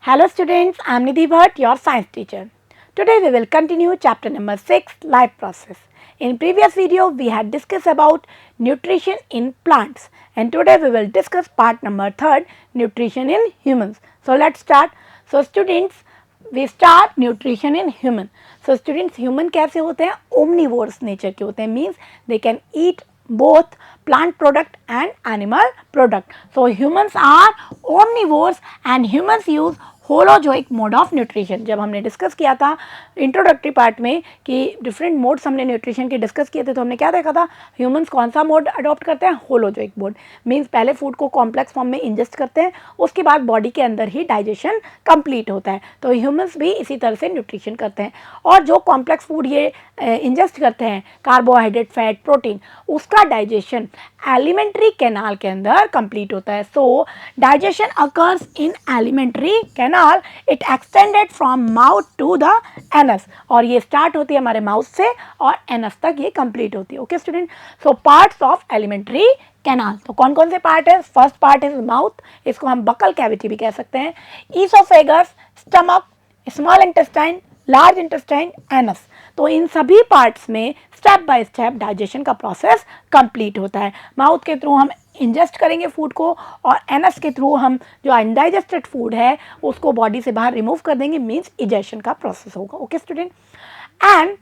Hello students, I am Nidhi Bhatt, your science teacher. Today we will continue chapter number 6, life process. In previous video we had discussed about nutrition in plants, and today we will discuss part number 3, nutrition in humans. So let's start. So students, we start nutrition in human. So students, human कैसे होते हैं? Omnivores nature के होते हैं, means they can eat both plant product and animal product. So humans are omnivores and humans use holozoic mode of nutrition. जब हमने discuss किया था इंट्रोडक्टरी पार्ट में कि डिफरेंट मोड्स हमने न्यूट्रिशन के डिस्कस किए थे, तो हमने क्या देखा था? ह्यूमंस कौन सा मोड अडॉप्ट करते हैं? Holozoic mode. मींस पहले फूड को कॉम्प्लेक्स फॉर्म में इंजेस्ट करते हैं, उसके बाद बॉडी के अंदर ही डाइजेशन कंप्लीट होता है. तो ह्यूमंस भी इसी तरह से न्यूट्रिशन करते हैं. और जो कॉम्प्लेक्स फूड ये इंजेस्ट करते हैं, कार्बोहाइड्रेट, फैट, प्रोटीन, उसका डाइजेशन एलिमेंट्री कैनाल के अंदर कंप्लीट होता है. So digestion occurs in alimentary canal. It extended from mouth to the anus, और ये स्टार्ट होती है हमारे माउथ से और एनस तक ये कंप्लीट होती है. Okay student, so parts of alimentary canal. तो कौन कौन से पार्ट है? फर्स्ट पार्ट इज माउथ, इसको हम बकल कैविटी भी कह सकते हैं. Oesophagus, stomach, small intestine, large intestine, anus. तो इन सभी पार्ट्स में स्टेप बाय स्टेप डाइजेशन का प्रोसेस कंप्लीट होता है. माउथ के थ्रू हम इंजेस्ट करेंगे फूड को, और एनस के थ्रू हम जो अनडाइजेस्टेड फूड है उसको बॉडी से बाहर रिमूव कर देंगे, मीन्स इजेशन का प्रोसेस होगा. Okay student, and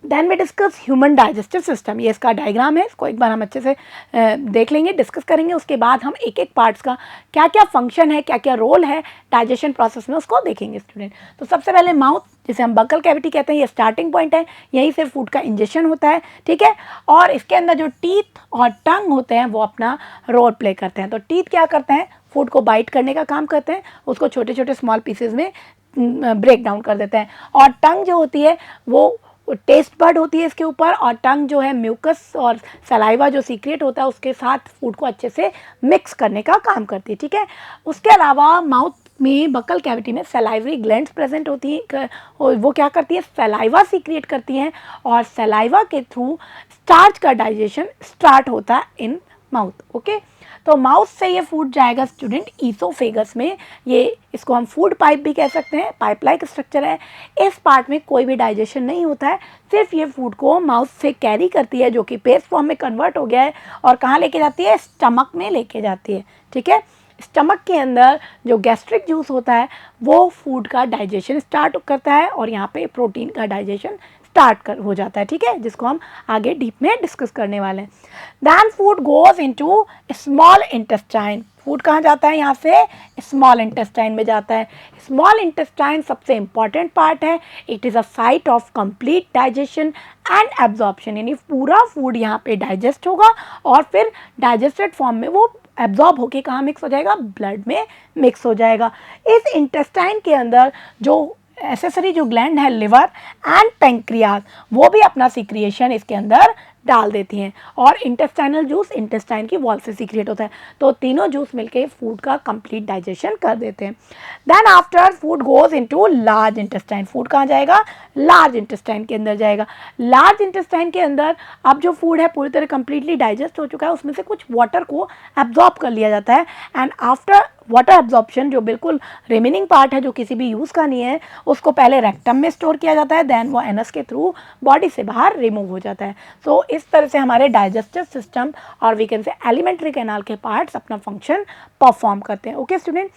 then we discuss human digestive system. ये इसका डायग्राम है, इसको एक बार हम अच्छे से देख लेंगे, डिस्कस करेंगे. उसके बाद हम एक एक पार्ट्स का क्या क्या फंक्शन है, क्या क्या रोल है डाइजेशन प्रोसेस में, उसको देखेंगे स्टूडेंट. तो सबसे पहले माउथ, जिसे हम बकल कैविटी कहते हैं, ये स्टार्टिंग पॉइंट है, यहीं से फूड का इंजेक्शन होता है. ठीक है, और इसके अंदर जो टीथ और टंग होते हैं वो अपना रोल प्ले करते हैं. तो टीथ क्या करते हैं? फूड को बाइट करने का काम करते हैं, उसको छोटे छोटे स्मॉल पीसेज में ब्रेक डाउन कर देते हैं. और टंग जो होती है वो टेस्ट बर्ड होती है इसके ऊपर, और टंग जो है म्यूकस और सलाइवा जो सीक्रेट होता है उसके साथ फूड को अच्छे से मिक्स करने का काम करती है. ठीक है, उसके अलावा माउथ में, बकल कैविटी में सलाइवरी ग्लैंड्स प्रेजेंट होती हैं. वो क्या करती है? सलाइवा सीक्रेट करती हैं, और सलाइवा के थ्रू स्टार्च का डाइजेशन स्टार्ट होता है इन माउथ. ओके, तो माउथ से ये फूड जाएगा स्टूडेंट ईसोफेगस में. ये इसको हम फूड पाइप भी कह सकते हैं, पाइप लाइक स्ट्रक्चर है. इस पार्ट में कोई भी डाइजेशन नहीं होता है, सिर्फ ये फूड को माउथ से कैरी करती है, जो कि पेस्ट फॉर्म में कन्वर्ट हो गया है, और कहाँ लेके जाती है? स्टमक में लेके जाती है. ठीक है, स्टमक के अंदर जो गैस्ट्रिक जूस होता है वो फूड का डाइजेशन स्टार्ट करता है, और यहाँ पे प्रोटीन का डाइजेशन हो जाता है. ठीक है, जिसको हम आगे डीप में डिस्कस करने वाले हैं. Then food goes into small intestine. Food कहाँ जाता है? यहाँ से स्मॉल इंटेस्टाइन में जाता है. स्मॉल इंटेस्टाइन सबसे इंपॉर्टेंट पार्ट है. It is a site of complete digestion and absorption. यानी पूरा फूड यहाँ पे डाइजेस्ट होगा, और फिर डाइजेस्टेड फॉर्म में वो एब्जॉर्ब होके कहाँ मिक्स हो जाएगा? ब्लड में मिक्स हो जाएगा. इस इंटेस्टाइन के अंदर जो एसेसरी जो ग्लैंड है, लिवर एंड पेंक्रियाज, वो भी अपना सीक्रिएशन इसके अंदर डाल देती हैं, और इंटेस्टाइनल जूस इंटेस्टाइन की वॉल से सीक्रेट होता है. तो तीनों जूस मिलके फूड का कंप्लीट डाइजेशन कर देते हैं. Then after food goes into large intestine. Food कहाँ जाएगा? लार्ज इंटेस्टाइन के अंदर जाएगा. लार्ज इंटेस्टाइन के अंदर अब जो फूड है पूरी तरह कंप्लीटली डाइजेस्ट हो चुका है, उसमें से कुछ वाटर को एब्जॉर्ब कर लिया जाता है. एंड आफ्टर वाटर एब्जॉर्प्शन, जो बिल्कुल रिमेनिंग पार्ट है जो किसी भी यूज़ का नहीं है, उसको पहले रेक्टम में स्टोर किया जाता है, देन वो एनस के थ्रू बॉडी से बाहर रिमूव हो जाता है. सो इस तरह से हमारे डाइजेस्टिव सिस्टम और we can say alimentary canal के पार्ट्स अपना फंक्शन परफॉर्म करते हैं. Okay student,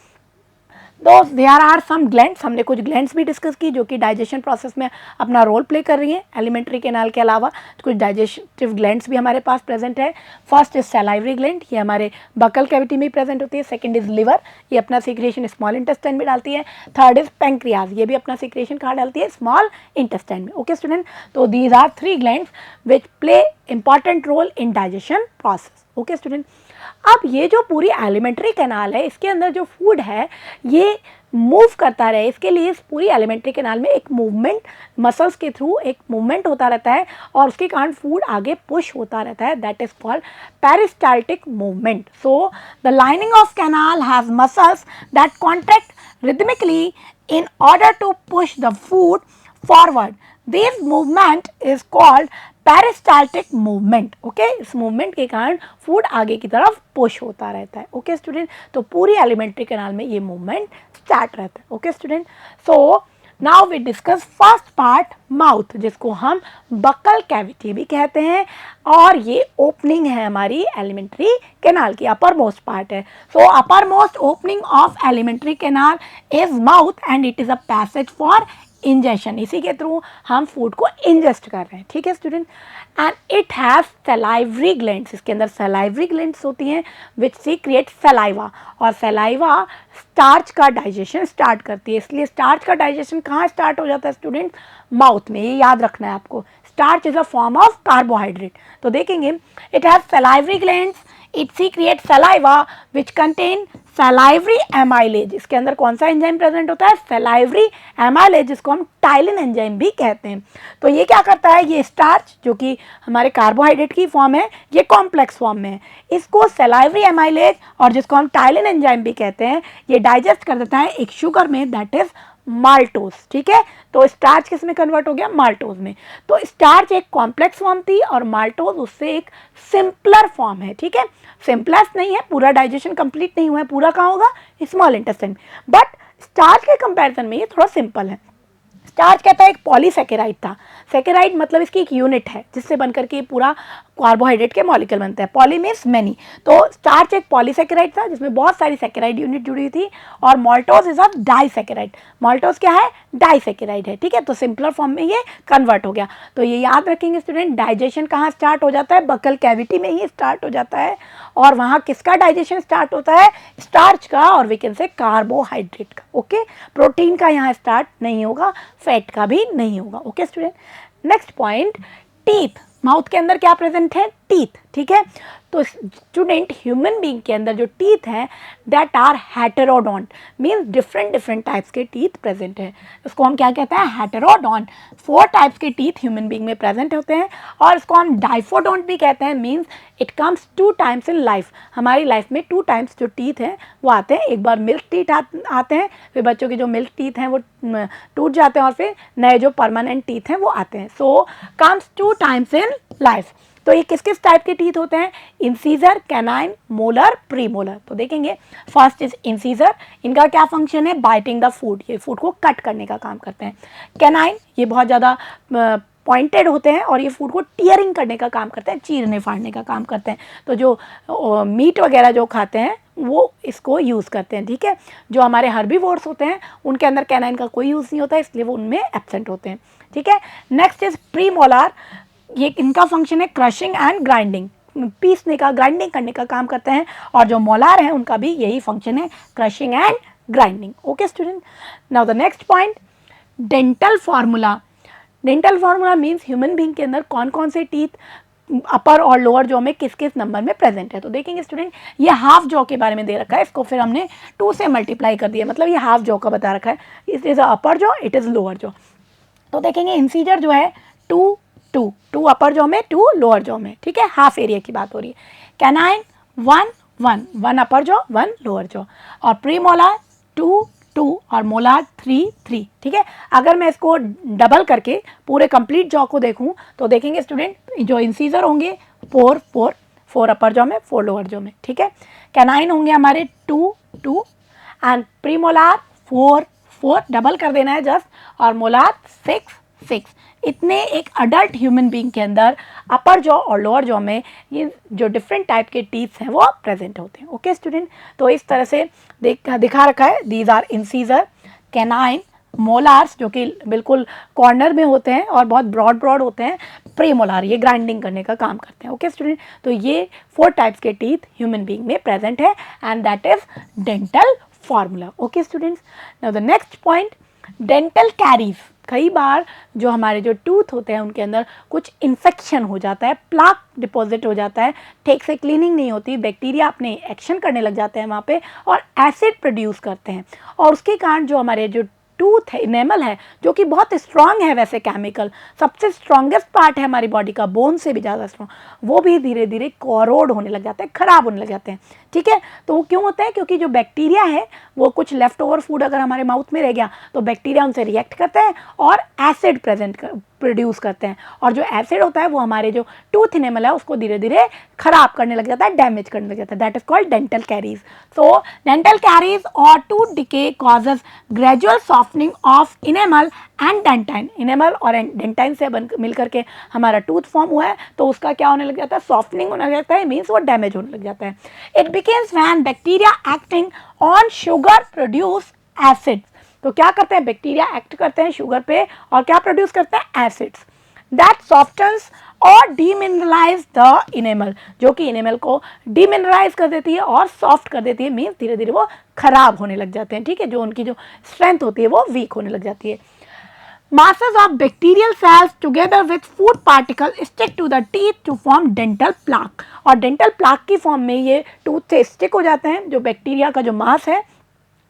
though there are some glands. हमने कुछ ग्लैंड्स भी डिस्कस की जो कि डाइजेशन प्रोसेस में अपना रोल प्ले कर रही हैं. एलिमेंट्री कैनाल के अलावा कुछ डाइजेस्टिव ग्लैंड्स भी हमारे पास प्रेजेंट है. फर्स्ट इज सलाइवरी ग्लैंड, ये हमारे बकल कैविटी में प्रेजेंट होती है. सेकंड इज लिवर, ये अपना सीक्रेशन स्मॉल इंटेस्टाइन में डालती है. थर्ड इज पेंक्रियाज, ये भी अपना सीक्रेशन कहाँ डालती है? स्मॉल इंटेस्टाइन में. ओके स्टूडेंट, तो these are 3 glands which play important role in digestion process. Okay student, अब ये जो पूरी एलिमेंट्री कैनाल है, इसके अंदर जो फूड है ये मूव करता रहे, इसके लिए इस पूरी एलिमेंट्री कैनाल में एक मूवमेंट, मसल्स के थ्रू एक मूवमेंट होता रहता है, और उसके कारण फूड आगे पुश होता रहता है. That is called peristaltic movement. So the lining of canal has muscles that contract rhythmically in order to push the food forward. This movement is called peristaltic movement, okay, इस movement के कारण food आगे की तरफ push होता रहता है, okay student. तो पूरी एलिमेंट्री कैनाल में ये मूवमेंट स्टार्ट रहता है, okay student. So now we discuss first part, mouth, जिसको हम बकल कैविटी भी कहते हैं, और ये ओपनिंग है हमारी एलिमेंट्री कैनाल की, अपर मोस्ट पार्ट है। So uppermost opening of alimentary canal is mouth and it is a passage for ingestion, इसी के थ्रू हम फूड को इंजेस्ट कर रहे हैं, ठीक है student. And it has salivary glands, इसके अंदर सलाइवरी ग्लैंड्स होती हैं विच सीक्रेट सलाइवा, और सलाइवा स्टार्च का डाइजेशन स्टार्ट करती है, इसलिए स्टार्च का डाइजेशन कहाँ स्टार्ट हो जाता है स्टूडेंट, माउथ में, ये याद रखना है आपको। Starch is a form of carbohydrate. तो देखेंगे it has salivary glands, it secret saliva which contain salivary amylase, इसके अंदर कौन सा एंजाइम प्रेजेंट होता है, सलाइवरी एमाइलेज, जिसको हम टाइलिन एंजाइम भी कहते हैं। तो ये क्या करता है, ये स्टार्च जो कि हमारे कार्बोहाइड्रेट की फॉर्म है, ये कॉम्प्लेक्स फॉर्म में है, इसको सलाइवरी एमाइलेज और जिसको हम टाइलिन एंजाइम भी कहते हैं, ये डाइजेस्ट कर देता है एक शुगर में, दैट इज माल्टोज, ठीक है। तो स्टार्च किस में कन्वर्ट हो गया, माल्टोज में। तो स्टार्च एक कॉम्प्लेक्स फॉर्म थी और माल्टोज उससे एक सिंपलर फॉर्म है, ठीक है। सिंपलेस्ट नहीं है, पूरा डाइजेशन कंप्लीट नहीं हुआ है, पूरा कहाँ होगा, स्मॉल इंटेस्टाइन, बट स्टार्च के कंपैरिजन में ये थोड़ा सिंपल है। स्टार्च कहता है एक पॉलीसेकेराइड था, सेकेराइड मतलब इसकी एक यूनिट है जिससे बनकर के पूरा कार्बोहाइड्रेट के मॉलिक्यूल बनते हैं, पॉली मीन्स मैनी। तो स्टार्च एक पॉलीसेकेराइड था जिसमें बहुत सारी सेकेराइड यूनिट जुड़ी हुई थी, और maltose is a disaccharide, maltose क्या है, डाइसेकेराइड है, ठीक है। तो सिंपलर फॉर्म में ये कन्वर्ट हो गया। तो ये याद रखेंगे स्टूडेंट, डाइजेशन कहाँ स्टार्ट हो जाता है, बकल कैविटी में ही स्टार्ट हो जाता है, और वहाँ किसका डाइजेशन स्टार्ट होता है, स्टार्च का, और वी कैन से कार्बोहाइड्रेट का, ओके। प्रोटीन का यहाँ स्टार्ट नहीं होगा, फैट का भी नहीं होगा, okay student. Next point, teeth, mouth के अंदर क्या प्रेजेंट है, टीथ, ठीक है। तो स्टूडेंट ह्यूमन बीइंग के अंदर जो टीथ हैं that are heterodont, means different different types के टीथ प्रेजेंट हैं, इसको हम क्या कहते हैं, हेटेरोडोंट। 4 टाइप्स के टीथ ह्यूमन बीइंग में प्रेजेंट होते हैं, और इसको हम डाइफोडोंट भी कहते हैं, means it comes 2 times in life, हमारी लाइफ में 2 टाइम्स जो टीथ हैं वो आते हैं, एक बार मिल्क टीथ आते हैं, फिर बच्चों के जो मिल्क टीथ हैं वो टूट जाते हैं, और फिर नए जो परमानेंट टीथ हैं वो आते हैं। सो कम्स 2 टाइम्स इन लाइफ। तो ये किस किस टाइप के टीथ होते हैं, इंसीजर, कैनाइन, मोलर, प्रीमोलर। तो देखेंगे फर्स्ट इज इंसीजर, इनका क्या फंक्शन है, बाइटिंग द फूड, ये फूड को कट करने का काम करते हैं। कैनाइन, ये बहुत ज़्यादा पॉइंटेड होते हैं और ये फूड को टीयरिंग करने का काम करते हैं, चीरने फाड़ने का काम करते हैं। तो जो मीट वगैरह जो खाते हैं वो इसको यूज़ करते हैं, ठीक है। जो हमारे हर्बीवोर्स होते हैं उनके अंदर कैनाइन का कोई यूज़ नहीं होता, इसलिए वो उनमें एब्सेंट होते हैं, ठीक है। नेक्स्ट इज प्रीमोलार, ये इनका फंक्शन है क्रशिंग एंड ग्राइंडिंग, पीसने का, ग्राइंडिंग करने का काम करते हैं, और जो मोलार है उनका भी यही फंक्शन है, crushing and grinding, okay student. Now the next point, dental formula. Dental formula means human being के अंदर कौन कौन से टीथ अपर और लोअर जॉ में किस किस नंबर में प्रेजेंट है। तो देखेंगे स्टूडेंट, ये हाफ जॉ के बारे में दे रखा है, इसको फिर हमने 2 से मल्टीप्लाई कर दिया, मतलब ये हाफ जॉ का बता रखा है, it is upper jaw, it is lower jaw. तो देखेंगे इंसीजर जो है 2 अपर जॉ में, 2 लोअर जॉ में, ठीक है, हाफ एरिया की बात हो रही है। कैनाइन 1 अपर जॉ, 1 लोअर जॉ, और प्रीमोलार 2 और मोलार 3, ठीक है। अगर मैं इसको डबल करके पूरे कंप्लीट जॉ को देखूं तो देखेंगे स्टूडेंट, जो इंसीजर होंगे 4 अपर जॉ में, 4 लोअर जॉ में, ठीक है। कैनाइन होंगे हमारे 2 एंड प्रीमोलार 4 डबल कर देना है जस्ट, और मोलार 6। इतने एक अडल्ट ह्यूमन बीइंग के अंदर अपर जॉ और लोअर जॉ में ये जो डिफरेंट टाइप के टीथ हैं वो प्रेजेंट होते हैं, ओके स्टूडेंट। तो इस तरह से दिखा रखा है, these are incisor, canine, molars जो कि बिल्कुल कॉर्नर में होते हैं और बहुत ब्रॉड होते हैं, प्रीमोलार ये ग्राइंडिंग करने का काम करते हैं, ओके स्टूडेंट। तो ये 4 टाइप्स के टीथ ह्यूमन बीइंग में प्रेजेंट है, and that is dental formula, okay students. Now the next point, dental caries. कई बार जो हमारे जो टूथ होते हैं उनके अंदर कुछ इन्फेक्शन हो जाता है, प्लाक डिपॉजिट हो जाता है, ठीक से क्लीनिंग नहीं होती, बैक्टीरिया अपने एक्शन करने लग जाते हैं वहाँ पे और एसिड प्रोड्यूस करते हैं, और उसके कारण जो हमारे जो टूथ है, इनेमल है, जो कि बहुत स्ट्रांग है, वैसे केमिकल सबसे स्ट्रॉन्गेस्ट पार्ट है हमारी बॉडी का, बोन से भी ज़्यादा स्ट्रॉन्ग, वो भी धीरे धीरे कोरोड होने लग जाते हैं, खराब होने लग जाते हैं, ठीक है। तो वो क्यों होता है, क्योंकि जो बैक्टीरिया है वो कुछ लेफ्ट ओवर फूड अगर हमारे माउथ में रह गया तो बैक्टीरिया उनसे रिएक्ट करते हैं और एसिड प्रोड्यूस करते हैं, और जो एसिड होता है वो हमारे जो टूथ इनेमल है उसको धीरे धीरे खराब करने लग जाता है, डैमेज करने लग जाता है, that is called dental caries. So dental caries और tooth decay causes gradual softening of enamel and dentine. Enamel और डेंटाइन से मिल करके हमारा टूथ फॉर्म हुआ है, तो उसका क्या होने लग जाता है, सॉफ्टनिंग होने लग जाता है, मीन्स वो डैमेज होने लग जाता है। It becomes when bacteria acting on sugar produce acids. तो क्या करते हैं, बैक्टीरिया एक्ट करते हैं शुगर पे और क्या प्रोड्यूस करते हैं, एसिड्स दैट सॉफ्टन्स और डीमिनरलाइज द इनेमल, जो कि इनेमल को डीमिनरलाइज कर देती है और सॉफ्ट कर देती है, मीन्स धीरे धीरे वो खराब होने लग जाते हैं, ठीक है, जो उनकी जो स्ट्रेंथ होती है वो वीक होने लग जाती है। Masses of bacterial cells together with food particle stick to the teeth to form dental plaque, और dental plaque की फॉर्म में ये टूथ से स्टिक हो जाते हैं, जो बैक्टीरिया का जो मास है,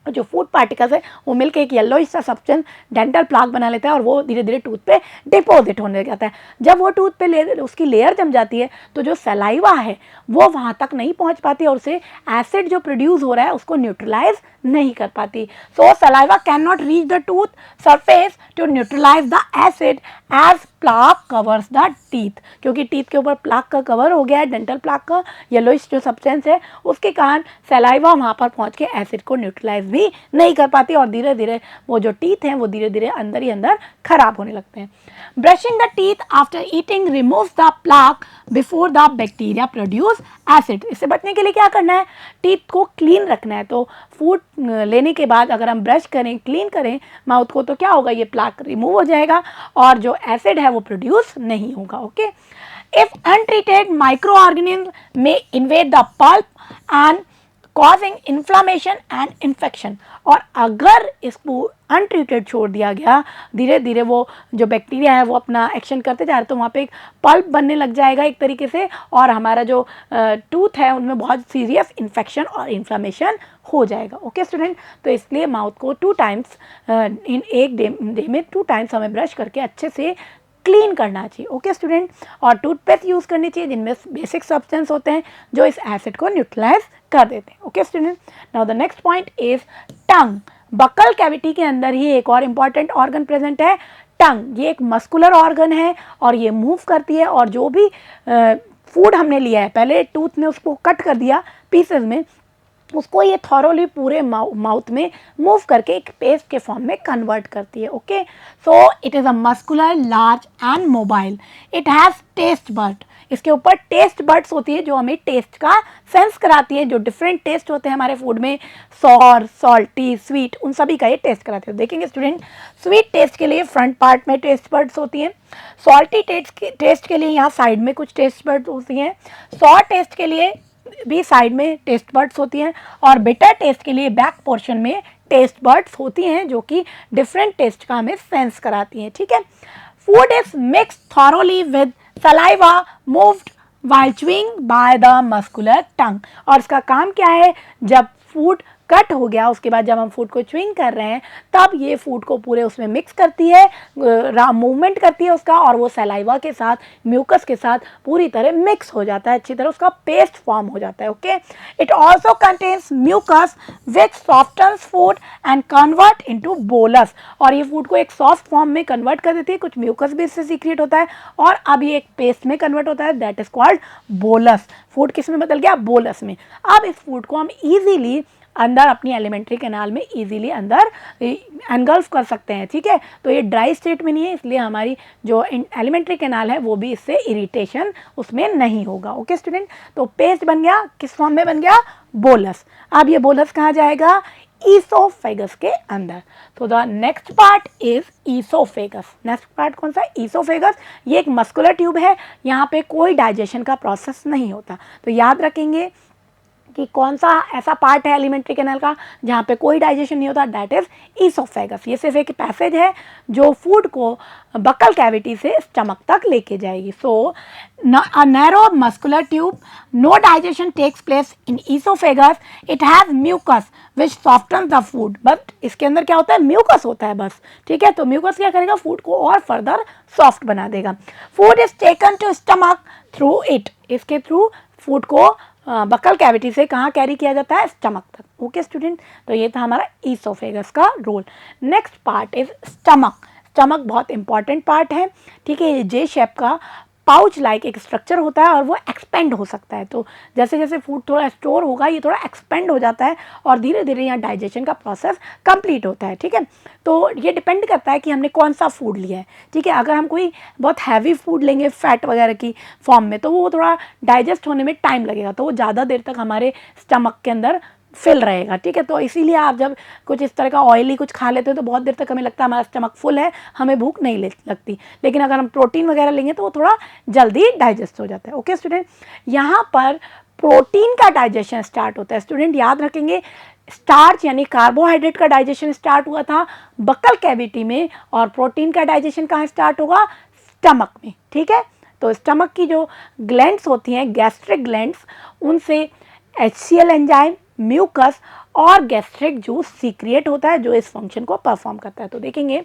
जो फूड पार्टिकल्स है वो मिलकर एक येलो सा सब्सटेंस डेंटल प्लाक बना लेता है, और वो धीरे धीरे टूथ पे डिपॉजिट होने लग जाता है। जब वो टूथ पे उसकी लेयर जम जाती है तो जो सलाइवा है वो वहाँ तक नहीं पहुँच पाती और उसे एसिड जो प्रोड्यूस हो रहा है उसको न्यूट्रलाइज नहीं कर पाती। So saliva can not reach the tooth surface to neutralize the acid as plaque covers the teeth, क्योंकि टीथ के ऊपर प्लाक का कवर हो गया है, डेंटल प्लाक का येलोइश जो सब्सटेंस है, उसके कारण सलाइवा वहाँ पर पहुँच के एसिड को न्यूट्रलाइज भी नहीं कर पाती और धीरे धीरे वो जो टीथ हैं वो धीरे धीरे अंदर ही अंदर खराब होने लगते हैं। Brushing the teeth after eating removes the plaque before the bacteria produce acid. इससे बचने के लिए क्या करना है, टीथ को क्लीन रखना है। तो फूड लेने के बाद अगर हम ब्रश करें, क्लीन करें माउथ को, तो क्या होगा, ये प्लाक रिमूव हो जाएगा और जो एसिड है वो प्रोड्यूस नहीं होगा। Okay, if untreated microorganism may invade the pulp and causing inflammation and infection, और अगर इसको अनट्रीटेड छोड़ दिया गया, धीरे धीरे वो जो बैक्टीरिया है वो अपना एक्शन करते जा रहे, तो वहाँ पे एक पल्प बनने लग जाएगा एक तरीके से, और हमारा जो टूथ है उनमें बहुत सीरियस इन्फेक्शन और इन्फ्लामेशन हो जाएगा। ओके स्टूडेंट, तो इसलिए माउथ को 2 टाइम्स इन एक डे में 2 टाइम्स हमें ब्रश करके अच्छे से क्लीन करना चाहिए। ओके स्टूडेंट, और टूथपेस्ट यूज़ करनी चाहिए जिनमें बेसिक सब्सटेंस होते हैं जो इस एसिड को न्यूट्रलाइज कर देते हैं। Okay student, now the next point is tongue. Buccal cavity के अंदर ही एक और इम्पॉर्टेंट ऑर्गन प्रेजेंट है, टंग। ये एक मस्कुलर ऑर्गन है और ये मूव करती है, और जो भी फूड हमने लिया है, पहले टूथ में उसको कट कर दिया पीसेस में, उसको ये थॉरोली पूरे माउथ में मूव करके एक पेस्ट के फॉर्म में कन्वर्ट करती है। Okay, so it is a muscular, large and mobile. It has taste bud. इसके ऊपर टेस्ट बड्स होती है जो हमें टेस्ट का सेंस कराती है। जो डिफरेंट टेस्ट होते हैं हमारे फूड में, सॉर, सॉल्टी, स्वीट, उन सभी का ये टेस्ट कराते हैं। देखेंगे स्टूडेंट, स्वीट टेस्ट के लिए फ्रंट पार्ट में टेस्ट बड्स होती हैं, सॉल्टी टेस्ट के लिए यहाँ साइड में कुछ टेस्ट बड्स होती हैं, सॉर टेस्ट के लिए भी साइड में टेस्ट बड्स होती हैं, और बिटर टेस्ट के लिए बैक पोर्शन में टेस्ट बड्स होती हैं जो कि डिफरेंट टेस्ट का हमें सेंस कराती हैं। ठीक है, food is mixed thoroughly with saliva moved while chewing by the muscular tongue. और इसका काम क्या है, जब फूड कट हो गया उसके बाद जब हम फूड को च्यूइंग कर रहे हैं तब ये फूड को पूरे उसमें मिक्स करती है, मूवमेंट करती है उसका, और वो सलाइवा के साथ, म्यूकस के साथ पूरी तरह मिक्स हो जाता है, अच्छी तरह उसका पेस्ट फॉर्म हो जाता है। Okay, it also contains mucus which softens food and convert into bolus. और ये फूड को एक सॉफ्ट फॉर्म में कन्वर्ट कर देती है, कुछ म्यूकस भी इससे सीक्रेट होता है, और अब ये एक पेस्ट में कन्वर्ट होता है, that is called bolus. Food किस में बदल गया, बोलस में। अब इस फूड को हम ईजीली अंदर अपनी एलिमेंट्री कैनाल में इजीली अंदर एनगल्फ कर सकते हैं। ठीक है, तो ये ड्राई स्टेट में नहीं है, इसलिए हमारी जो एलिमेंट्री कैनाल है वो भी इससे इरिटेशन उसमें नहीं होगा। ओके स्टूडेंट, तो पेस्ट बन गया, किस फॉर्म में बन गया, बोलस। अब ये बोलस कहाँ जाएगा, ईसोफेगस के अंदर। तो the next part is oesophagus. Next part कौन सा, ईसोफेगस। ये एक मस्कुलर ट्यूब है, यहाँ पे कोई डाइजेशन का प्रोसेस नहीं होता। तो याद रखेंगे कि कौन सा ऐसा पार्ट है एलिमेंट्री कैनाल का जहाँ पे कोई डाइजेशन नहीं होता, दैट इज ईसोफेगस। ये सिर्फ एक पैसेज है जो फूड को बकल कैविटी से स्टमक तक लेके जाएगी। So a narrow muscular tube, no digestion takes place in oesophagus, it has mucus which soften the food. But इसके अंदर क्या होता है, म्यूकस होता है बस। ठीक है, तो म्यूकस क्या करेगा, फूड को और फर्दर सॉफ्ट बना देगा। Food is taken to stomach through it. इसके थ्रू फूड को बकल कैविटी से कहाँ कैरी किया जाता है, स्टमक तक। ओके स्टूडेंट, तो ये था हमारा ईसोफेगस का role. Next part is stomach. Stomach बहुत इंपॉर्टेंट पार्ट है, ठीक है। ये जे शेप का पाउच लाइक एक स्ट्रक्चर होता है और वो एक्सपेंड हो सकता है। तो जैसे जैसे फूड थोड़ा स्टोर होगा ये थोड़ा एक्सपेंड हो जाता है और धीरे धीरे यहाँ डाइजेशन का प्रोसेस कंप्लीट होता है, ठीक है। तो ये डिपेंड करता है कि हमने कौन सा फूड लिया है, ठीक है। अगर हम कोई बहुत हैवी फूड लेंगे फैट वगैरह की फॉर्म में तो वो थोड़ा डाइजेस्ट होने में टाइम लगेगा, तो वो ज़्यादा देर तक हमारे स्टमक के अंदर फिल रहेगा, ठीक है। तो इसीलिए आप जब कुछ इस तरह का ऑयली कुछ खा लेते हो तो बहुत देर तक हमें लगता है हमारा स्टमक फुल है, हमें भूख नहीं लगती। लेकिन अगर हम प्रोटीन वगैरह लेंगे तो वो थोड़ा जल्दी डाइजेस्ट हो जाता है। ओके स्टूडेंट, यहाँ पर प्रोटीन का डाइजेशन स्टार्ट होता है। स्टूडेंट याद रखेंगे, स्टार्च यानी कार्बोहाइड्रेट का डाइजेशन स्टार्ट हुआ था बकल कैविटी में, और प्रोटीन का डाइजेशन कहाँ स्टार्ट होगा? स्टमक में, ठीक है। तो स्टमक की जो ग्लैंड्स होती हैं, गैस्ट्रिक ग्लैंड्स, उनसे HCl एंजाइम, म्यूकस और गैस्ट्रिक जूस सीक्रिएट होता है जो इस फंक्शन को परफॉर्म करता है। तो देखेंगे,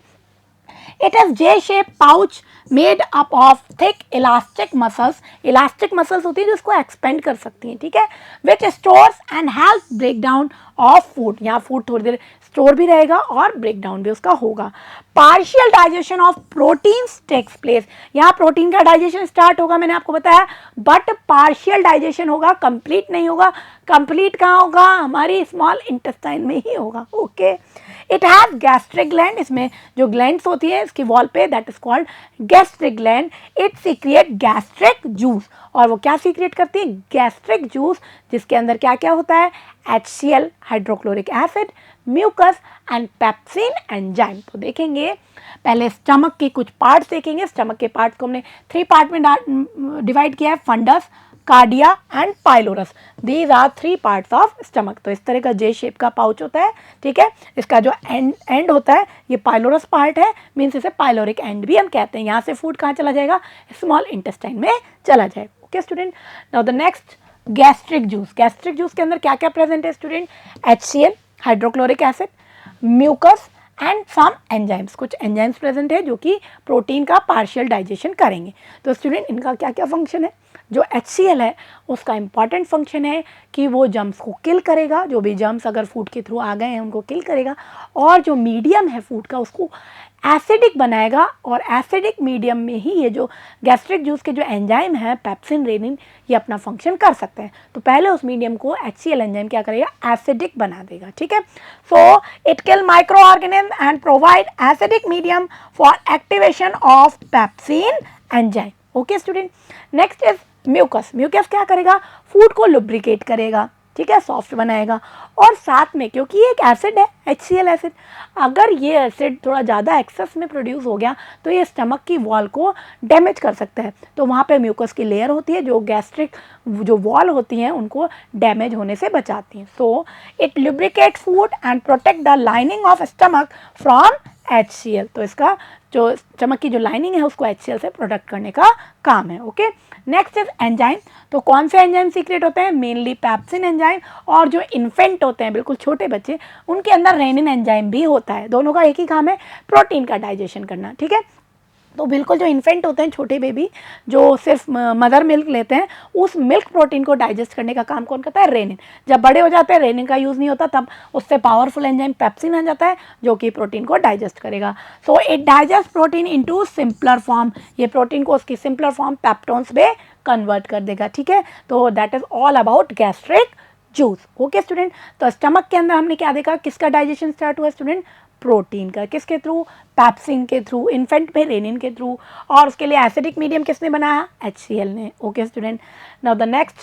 it is J shape pouch made up of thick elastic muscles. Elastic muscles होती है जो इसको एक्सपेंड कर सकती हैं, ठीक है, which stores and help break down of food. यहाँ फूड थोड़ी देर स्टोर भी रहेगा और ब्रेक डाउन भी उसका होगा। Partial digestion of proteins takes place. यहाँ प्रोटीन का डाइजेशन स्टार्ट होगा, मैंने आपको बताया, बट पार्शियल डाइजेशन होगा, कंप्लीट नहीं होगा। कंप्लीट कहाँ होगा? हमारी स्मॉल इंटेस्टाइन में ही होगा। Okay, it has gastric gland. इसमें जो ग्लैंड्स होती है इसकी वॉल पे, that is called gastric gland. It secrete gastric juice, और वो क्या सीक्रिएट करती है? गैस्ट्रिक जूस, जिसके अंदर क्या क्या होता है? HCl hydrochloric acid, mucus and pepsin enzyme. तो देखेंगे, पहले स्टमक के कुछ पार्ट्स देखेंगे। स्टमक के पार्ट्स को हमने 3 पार्ट में डिवाइड किया है, fundus, cardia and pylorus. These are 3 parts of stomach. तो इस तरह का जे शेप का पाउच होता है, ठीक है। इसका जो एंड होता है ये पाइलोरस पार्ट है, मीन्स इसे पाइलोरिक एंड भी हम कहते हैं। यहाँ से फूड कहाँ चला जाएगा? स्मॉल इंटेस्टाइन में चला जाएगा। Okay student, now the next, gastric juice. Gastric juice के अंदर क्या क्या प्रेजेंट है student? HCl hydrochloric acid, mucus and some enzymes. कुछ एंजाइम्स प्रेजेंट है जो कि प्रोटीन का पार्शियल डाइजेशन करेंगे। तो स्टूडेंट इनका क्या क्या फंक्शन है? जो HCl है उसका इंपॉर्टेंट फंक्शन है कि वो जर्म्स को किल करेगा, जो भी जर्म्स अगर फूड के थ्रू आ गए हैं उनको किल करेगा, और जो मीडियम है फूड का उसको एसिडिक बनाएगा, और एसिडिक मीडियम में ही ये जो गैस्ट्रिक जूस के जो एंजाइम है पेप्सिन, रेनिन, ये अपना फंक्शन कर सकते हैं। तो पहले उस मीडियम को HCl एंजाइम क्या करेगा? एसिडिक बना देगा, ठीक है। So it kill micro organism and provide acidic medium for activation of pepsin enzyme. Okay student, next is mucus. Mucus क्या करेगा? फूड को लुब्रिकेट करेगा, ठीक है, सॉफ्ट बनाएगा, और साथ में क्योंकि ये एक एसिड है, HCl एसिड, अगर ये एसिड थोड़ा ज़्यादा एक्सेस में प्रोड्यूस हो गया तो ये स्टमक की वॉल को डैमेज कर सकता है। तो वहाँ पे म्यूकस की लेयर होती है जो गैस्ट्रिक जो वॉल होती हैं उनको डैमेज होने से बचाती हैं। So it lubricate food and protect the lining of stomach from HCl। तो इसका जो स्टमक की जो लाइनिंग है उसको HCl से प्रोटेक्ट करने का काम है। Okay, next is enzyme. तो कौन से एंजाइम सीक्रेट होते हैं? मेनली पेप्सिन एंजाइम, और जो इन्फेंट होते हैं बिल्कुल छोटे बच्चे उनके अंदर रेनिन एंजाइम भी होता है। दोनों का एक ही काम है, प्रोटीन का डाइजेशन करना, ठीक है। तो बिल्कुल जो इन्फेंट होते हैं, छोटे बेबी जो सिर्फ मदर मिल्क लेते हैं, उस मिल्क प्रोटीन को डाइजेस्ट करने का काम कौन करता है? रेनिन। जब बड़े हो जाते हैं रेनिन का यूज़ नहीं होता, तब उससे पावरफुल एंजाइम पेप्सिन आ जाता है जो कि प्रोटीन को डाइजेस्ट करेगा। So it digest protein into simpler form. ये प्रोटीन को उसकी सिंपलर फॉर्म पेप्टोन्स में कन्वर्ट कर देगा, ठीक है। तो that is all about gastric juice. Okay student, तो स्टमक के अंदर हमने क्या देखा? किसका डाइजेशन स्टार्ट हुआ स्टूडेंट? प्रोटीन का। किसके थ्रू? पेप्सिन के थ्रू, इन्फेंट में रेनिन के थ्रू, और उसके लिए एसिडिक मीडियम किसने बनाया? HCl ने। Okay student, now the next,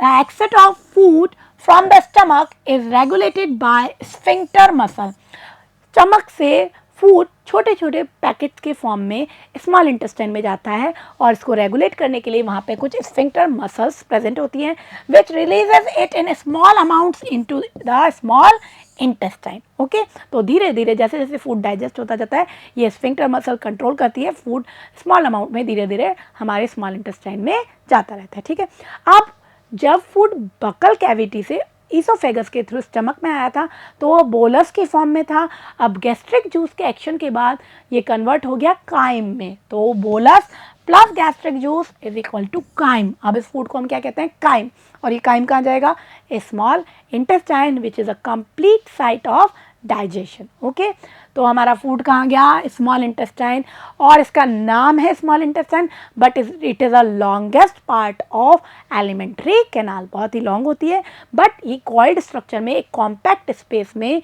exit of food from the stomach is regulated by sphincter muscle. Stomach से फूड छोटे छोटे पैकेट्स के फॉर्म में स्मॉल इंटेस्टाइन में जाता है, और इसको रेगुलेट करने के लिए वहाँ पे कुछ स्फिंक्टर मसल्स प्रेजेंट होती हैं which releases it in small amounts into the small intestine. Okay, तो धीरे धीरे जैसे जैसे फूड डाइजेस्ट होता जाता है ये स्फिंक्टर मसल कंट्रोल करती है, फूड स्मॉल अमाउंट में धीरे धीरे हमारे स्मॉल इंटेस्टाइन में जाता रहता है, ठीक है। अब जब फूड बकल कैविटी से ईसोफेगस के थ्रू स्टमक में आया था तो वो बोलस के फॉर्म में था। अब गैस्ट्रिक जूस के एक्शन के बाद ये कन्वर्ट हो गया काइम में। तो bolus plus gastric juice is equal to chyme. अब इस फूड को हम क्या कहते हैं? काइम। और ये काइम कहाँ जाएगा? A small intestine which is a complete site of digestion. Okay, तो हमारा फूड कहाँ गया, स्मॉल इंटेस्टाइन, और इसका नाम है small intestine, but it is a longest part of alimentary canal. बहुत ही लॉन्ग होती है, बट ये कॉइल्ड स्ट्रक्चर में एक कॉम्पैक्ट स्पेस में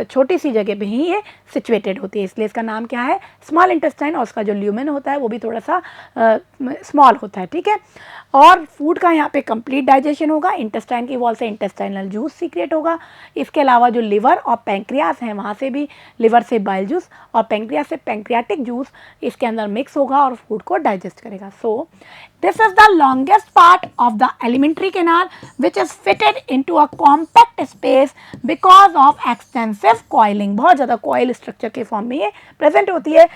छोटी सी जगह पे ही ये सिचुएटेड होती है, इसलिए इसका नाम क्या है, स्मॉल इंटेस्टाइन। और उसका जो ल्यूमेन होता है वो भी थोड़ा सा स्मॉल होता है, ठीक है। और फूड का यहाँ पे कंप्लीट डाइजेशन होगा, इंटेस्टाइन की वॉल से इंटेस्टाइनल जूस सीक्रेट होगा। इसके अलावा जो लिवर और पैंक्रियास हैं वहाँ से भी, लिवर से बाइल जूस और पैंक्रियास से पैंक्रियाटिक जूस इसके अंदर मिक्स होगा और फूड को डाइजेस्ट करेगा। So this is the longest part of the alimentary canal which is fitted into a compact space because of extensive coiling. बहुत ज़्यादा कॉइल स्ट्रक्चर के फॉर्म में ये प्रेजेंट होती है।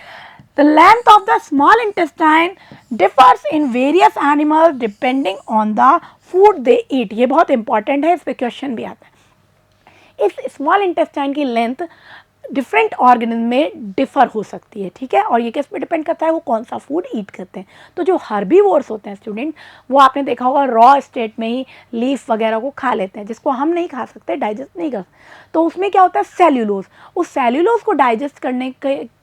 The length of the small intestine differs in various animals depending on the food they eat. ये बहुत important है, इस पे क्वेश्चन भी आता है। इस स्मॉल इंटेस्टाइन की लेंथ डिफरेंट ऑर्गेनिज्म में डिफ़र हो सकती है, ठीक है। और ये किस पे डिपेंड करता है, वो कौन सा फूड ईट करते हैं। तो जो हर्बीवोर्स होते हैं स्टूडेंट, वो आपने देखा होगा रॉ स्टेट में ही लीफ वगैरह को खा लेते हैं, जिसको हम नहीं खा सकते, डाइजेस्ट नहीं कर सकते। तो उसमें क्या होता है, सेल्यूलोज। उस सेल्यूलोज को डाइजेस्ट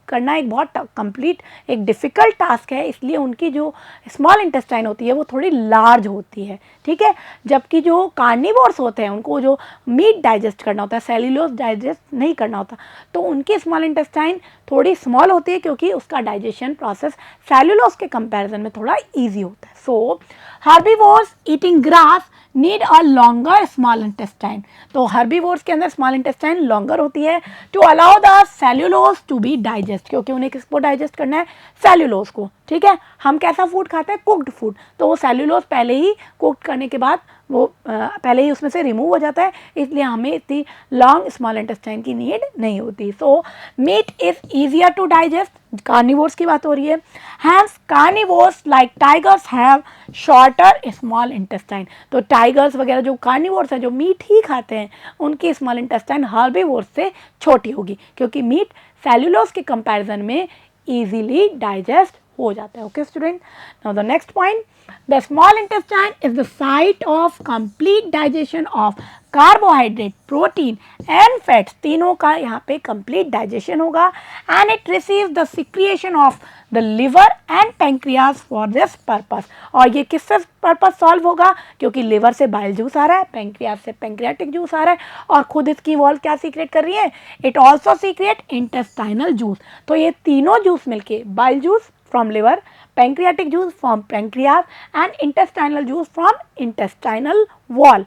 करना एक बहुत कंप्लीट एक डिफ़िकल्ट टास्क है, इसलिए उनकी जो स्मॉल इंटेस्टाइन होती है वो थोड़ी लार्ज होती है, ठीक है। जबकि जो कार्निवोर्स होते हैं उनको जो मीट डाइजेस्ट करना होता है, सेल्यूलोज डाइजेस्ट नहीं करना होता, तो उनकी स्मॉल इंटेस्टाइन थोड़ी स्मॉल होती है क्योंकि उसका डाइजेशन प्रोसेस सेल्यूलोज के कंपैरिजन में थोड़ा ईजी होता है। So herbivores eating grass need a longer small intestine. तो हर्बीवोर्स के अंदर स्मॉल इंटेस्टाइन लॉन्गर होती है to allow the cellulose to be digest, क्योंकि उन्हें किसको डाइजेस्ट करना है, सेल्यूलोज को, ठीक है। हम कैसा फूड खाते हैं, कुक्ड फूड, तो वो सेल्यूलोज पहले ही कुक्ड करने के बाद वो पहले ही उसमें से रिमूव हो जाता है, इसलिए हमें इतनी लॉन्ग स्मॉल इंटेस्टाइन की नीड नहीं होती। So meat is easier to digest, carnivores की बात हो रही है। Hence carnivores like tigers have shorter small intestine. तो टाइगर्स वगैरह जो कार्निवोर्स हैं, जो मीट ही खाते हैं, उनकी स्मॉल इंटेस्टाइन हर्बीवोर्स से छोटी होगी, क्योंकि मीट सेल्यूलोज के कंपैरिजन में ईजीली डाइजेस्ट हो जाता है। Okay student, now the next point, the small intestine is the site of complete digestion of carbohydrate, protein and fats, तीनों का यहाँ पे कंप्लीट डाइजेशन होगा। And it receive the secretion of the liver and pancreas for this purpose. और ये किससे purpose solve होगा, क्योंकि लिवर से बाइल जूस आ रहा है, पैंक्रियास से पैंक्रियाटिक जूस आ रहा है, और खुद इसकी वॉल क्या सीक्रेट कर रही है, it also secret intestinal juice. तो ये तीनों जूस मिलके, bile juice from liver, pancreatic juice from pancreas and intestinal juice from intestinal wall,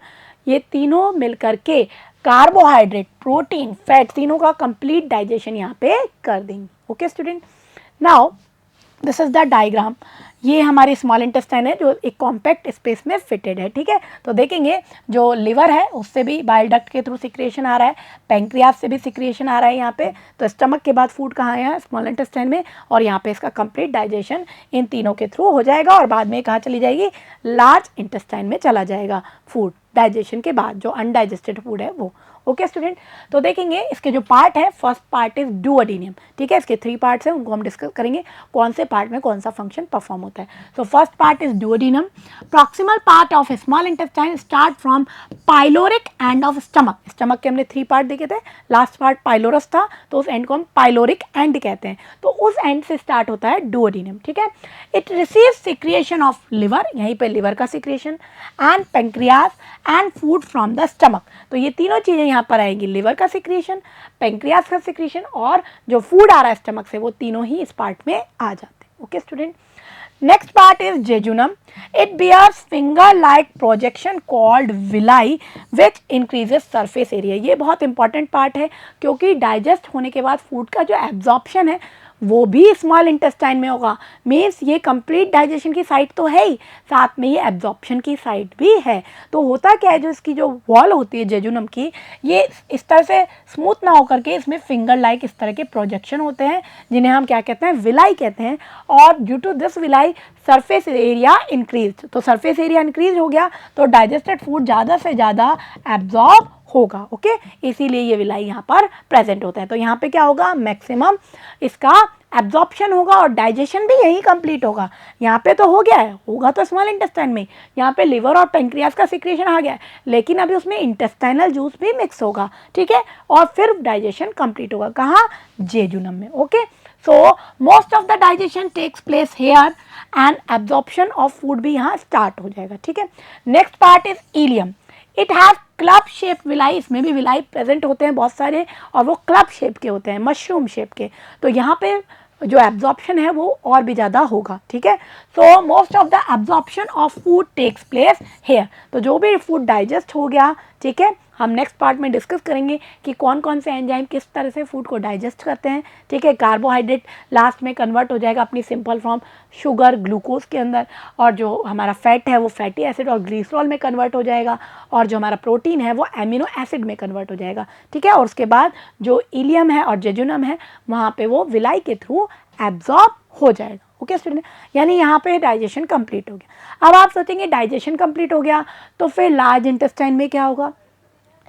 ये तीनों मिलकर के कार्बोहाइड्रेट, प्रोटीन, फैट, तीनों का कंप्लीट डाइजेशन यहाँ पे कर देंगे। Okay student, now this is the diagram. ये हमारी स्मॉल इंटेस्टाइन है जो एक कॉम्पैक्ट स्पेस में फिटेड है, ठीक है। तो देखेंगे जो लिवर है उससे भी बाइल डक्ट के थ्रू सिक्रिएशन आ रहा है, पैंक्रियास से भी सिक्रिएशन आ रहा है यहाँ पे। तो स्टमक के बाद फूड कहाँ है, स्मॉल इंटेस्टाइन में, और यहाँ पे इसका कंप्लीट डाइजेशन इन तीनों के थ्रू हो जाएगा, और बाद में कहाँ चली जाएगी, लार्ज इंटेस्टाइन में चला जाएगा फूड डाइजेशन के बाद, जो अनडाइजेस्टेड फूड है वो। ओके स्टूडेंट, तो देखेंगे इसके जो पार्ट है, फर्स्ट पार्ट इज डुओडेनियम, ठीक है। इसके 3 पार्ट्स हैं, उनको हम डिस्कस करेंगे कौन से पार्ट में कौन सा फंक्शन परफॉर्म होता है। तो first part is duodenum. Proximal part of small intestine start from pyloric end of stomach. Stomach के हमने 3 पार्ट देखे थे, लास्ट पार्ट पाइलोरस था, तो उस एंड को हम पाइलोरिक एंड कहते हैं। तो उस एंड से स्टार्ट होता है डुओडेनम, ठीक है। It receives secretion of liver, यहीं पे लिवर का secretion, and pancreas and food from the stomach. तो ये तीनों चीज़ें यहाँ पर आएंगी, लिवर का सिक्रिएशन, पैंक्रियास का सिक्रिएशन, और जो फूड आ रहा है स्टमक से, वो तीनों ही इस पार्ट में आ जाते हैं। Okay student, next part is jejunum. It bears finger like projection called villi which increases surface area. ये बहुत इंपॉर्टेंट पार्ट है, क्योंकि डाइजेस्ट होने के बाद फूड का जो एब्जॉर्प्शन है वो भी स्मॉल इंटेस्टाइन में होगा। मीन्स ये कंप्लीट डाइजेशन की साइड तो है ही, साथ में ये एब्जॉर्प्शन की साइड भी है। तो होता क्या है, जो इसकी जो वॉल होती है जेजुनम की, ये इस तरह से स्मूथ ना होकर के इसमें फिंगर लाइक इस तरह के प्रोजेक्शन होते हैं, जिन्हें हम क्या कहते हैं, विलाई कहते हैं। और due to this villi surface area increase, तो सरफेस एरिया इंक्रीज हो गया तो डाइजेस्टेड फूड ज़्यादा से ज़्यादा एब्जॉर्ब होगा। ओके, इसीलिए ये विलाई यहाँ पर प्रेजेंट होता है। तो यहाँ पे क्या होगा, मैक्सिमम इसका एब्जॉर्प्शन होगा और डाइजेशन भी यही कंप्लीट होगा। यहाँ पे तो हो गया है, होगा तो स्मॉल इंटेस्टाइन में, यहाँ पे लिवर और पेंक्रियाज का सिक्रेशन आ गया है, लेकिन अभी उसमें इंटेस्टाइनल जूस भी मिक्स होगा, ठीक है, और फिर डाइजेशन कंप्लीट होगा कहाँ, जेजुनम में। Okay, so most of the digestion takes place here and absorption of food भी यहाँ स्टार्ट हो जाएगा, ठीक है। Next part is ileum. It has club shape villi, इसमें भी विलाई प्रेजेंट होते हैं बहुत सारे, और वो क्लब शेप के होते हैं, मशरूम शेप के। तो यहाँ पे जो एब्जॉर्प्शन है वो और भी ज़्यादा होगा, ठीक है। So most of the absorption of food takes place here. तो जो भी फूड डाइजेस्ट हो गया, ठीक है, हम नेक्स्ट पार्ट में डिस्कस करेंगे कि कौन कौन से एंजाइम किस तरह से फूड को डाइजेस्ट करते हैं, ठीक है। कार्बोहाइड्रेट लास्ट में कन्वर्ट हो जाएगा अपनी सिंपल फॉर्म शुगर, ग्लूकोज के अंदर, और जो हमारा फैट है वो फैटी एसिड और ग्लिसरॉल में कन्वर्ट हो जाएगा, और जो हमारा प्रोटीन है वो एमिनो एसिड में कन्वर्ट हो जाएगा, ठीक है। और उसके बाद जो इलियम है और जेजुनम है वहाँ पे वो विलाई के थ्रू एब्जॉर्ब हो जाएगा। ओके स्टूडेंट, यानी यहाँ पे डाइजेशन कंप्लीट हो गया। अब आप सोचेंगे डाइजेशन कंप्लीट हो गया तो फिर लार्ज इंटेस्टाइन में क्या होगा।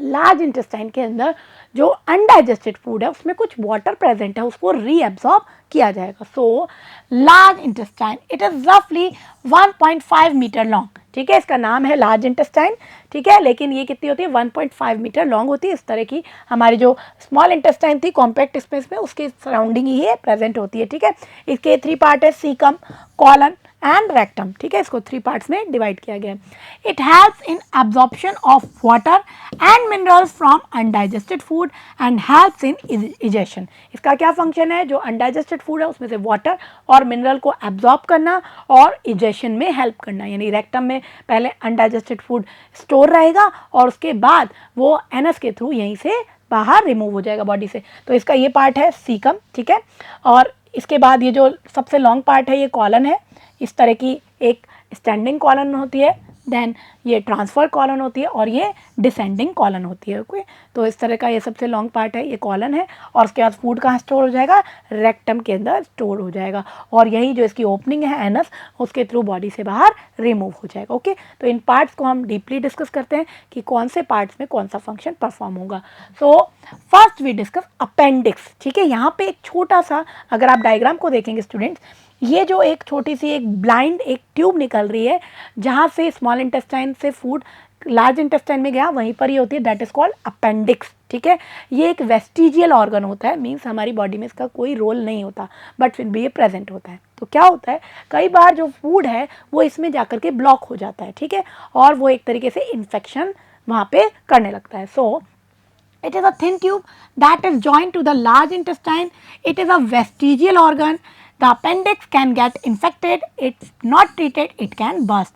लार्ज इंटेस्टाइन के अंदर जो अनडाइजेस्टेड फूड है उसमें कुछ वाटर प्रेजेंट है, उसको रीएब्सॉर्ब किया जाएगा। So large intestine it is रफली 1.5 मीटर लॉन्ग, ठीक है, इसका नाम है लार्ज इंटेस्टाइन, ठीक है, लेकिन ये कितनी होती है, 1.5 मीटर लॉन्ग होती है। इस तरह की हमारी जो स्मॉल इंटेस्टाइन थी कॉम्पैक्ट स्पेस में, उसके सराउंडिंग ही ये प्रेजेंट होती है, ठीक है। इसके 3 पार्ट है, सीकम, कॉलन एंड रेक्टम, ठीक है, इसको 3 पार्ट्स में डिवाइड किया गया है। It helps in absorption of water and minerals from undigested food and helps in egestion. इसका क्या फंक्शन है, जो अनडाइजेस्टेड फूड है उसमें से वाटर और मिनरल को एब्जॉर्ब करना और इजेशन में हेल्प करना, यानी रेक्टम में पहले अनडाइजेस्टेड फूड स्टोर रहेगा और उसके बाद वो एनस के थ्रू यहीं से बाहर रिमूव हो जाएगा बॉडी से। तो इसका ये पार्ट है सीकम, ठीक है, और इसके बाद ये जो सबसे लॉन्ग पार्ट है ये कॉलन है। इस तरह की एक स्टैंडिंग कॉलन होती है, देन ये ट्रांसफर कॉलन होती है और ये डिसेंडिंग कॉलन होती है। ओके, तो इस तरह का ये सबसे लॉन्ग पार्ट है, ये कॉलन है, और उसके बाद फूड कहाँ स्टोर हो जाएगा, रेक्टम के अंदर स्टोर हो जाएगा, और यही जो इसकी ओपनिंग है एनस, उसके थ्रू बॉडी से बाहर रिमूव हो जाएगा। ओके, तो इन पार्ट्स को हम डीपली डिस्कस करते हैं कि कौन से पार्ट्स में कौन सा फंक्शन परफॉर्म होगा। So first we discuss appendix, ठीक है। यहाँ पे एक छोटा सा, अगर आप डायग्राम को देखेंगे स्टूडेंट्स, ये जो एक छोटी सी एक ब्लाइंड एक ट्यूब निकल रही है जहाँ से स्मॉल इंटेस्टाइन से फूड लार्ज इंटेस्टाइन में गया, वहीं पर ही होती है, दैट इज कॉल्ड अपेंडिक्स, ठीक है। ये एक वेस्टिजियल ऑर्गन होता है, मीन्स हमारी बॉडी में इसका कोई रोल नहीं होता, बट फिर भी ये प्रेजेंट होता है। तो क्या होता है, कई बार जो फूड है वो इसमें जाकर के ब्लॉक हो जाता है, ठीक है, और वो एक तरीके से इन्फेक्शन वहाँ पे करने लगता है। सो it is a thin tube that is joined to the large intestine. It is a vestigial organ. The appendix can get infected. It's not treated. It can burst.